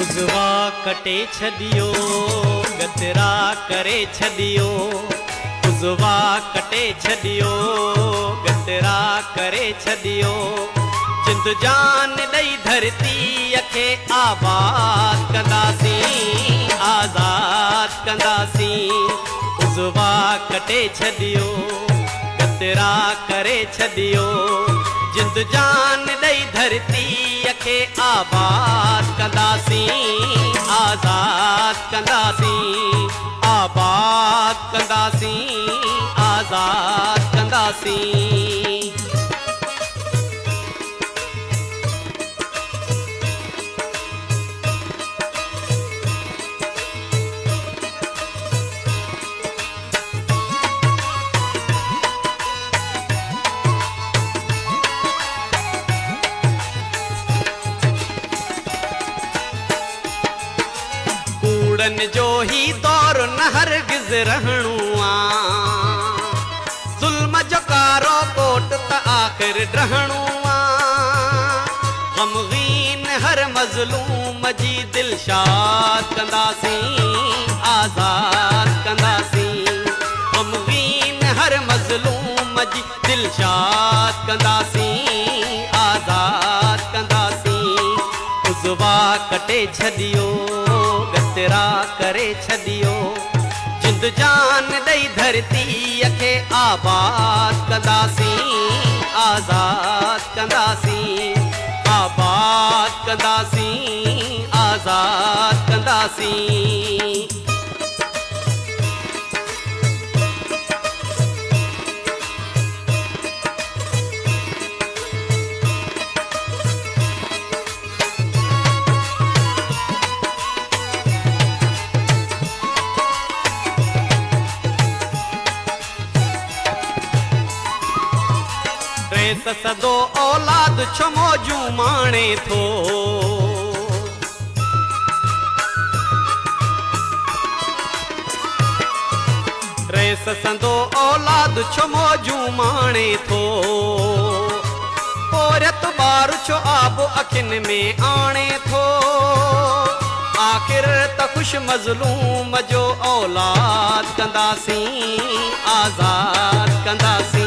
उज़वा कटे छॾियो गतरा करे छॾियो उज़वा कटे छॾियो गतरा करे छॾियो जिंद जान ॾेई धरतीअ खे आबाद कंदासीं आज़ाद कंदासीं उज़वा कटे छॾियो गतरा करे छॾियो जिंद जान ॾेई धरतीअ खे आबाद कंदासीं आज़ाद कंदासीं आबाद कंदासीं आज़ाद कंदासीं जो ही दौर न हरगिज़ रहणो आ ज़ुल्म जो कारो कोट त आख़िर रहणो आ ग़मगीन हर मज़लूम जी दिल शाद कंदासीं आज़ाद कंदासीं ग़मगीन हर मज़लूम जी दिल शाद कंदासीं आज़ाद कंदासीं उज़वा कटे छॾियो गतरा करे छॾियो जिंद जान ॾेई धरतीअ खे आबाद कंदासीं आज़ाद कंदासीं आबाद कंदासीं आज़ाद कंदासीं सदो औलाद छो मौजू माणे थो रेस संदो औलाद छो मौजू माणे थो पोरत ॿार छो आब अखियुनि में आणे थो आख़िर त ख़ुश मज़लूम जो औलाद कंदासीं आज़ाद कंदासीं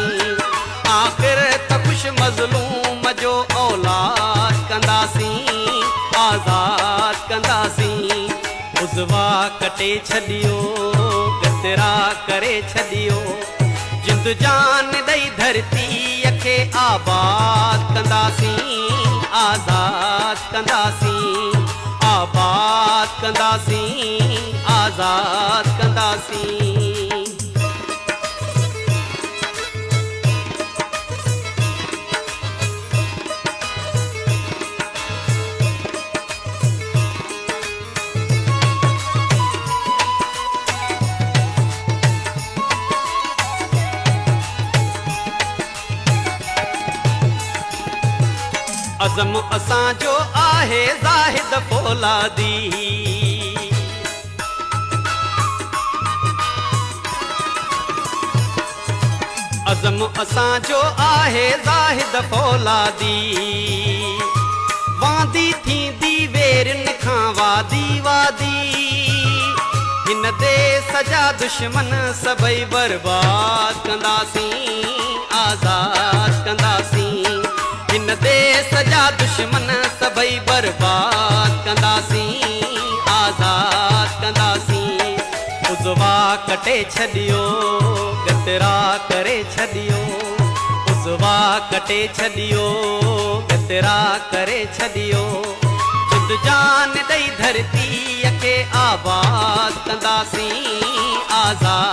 आख़िर त ख़ुश मज़लूम जो औलाद कंदासीं आज़ाद कंदासीं उज़वा कटे छॾियो गतरा करे छॾियो जिंद जान ॾेई धरतीअ खे आबाद कंदासीं आज़ाद कंदासीं आबाद कंदासीं आज़ाद कंदासीं अज़म असांजो आहे ज़ाहिद फौलादी अज़म असांजो आहे ज़ाहिद फौलादी वांदी थींदी वेरनि खां वादी वादी हिन देस जा दुश्मन सभई बर्बाद कंदासीं आज़ाद कंदासीं हिन देस जा दुश्मन सभई बर्बाद कंदासीं आज़ाद कंदासीं उज़वा कटे छॾियो गतरा करे छॾियो उज़वा कटे छॾियो गतरा करे छॾियो जिंद जान ॾेई धरतीअ खे आबाद कंदासीं आज़ाद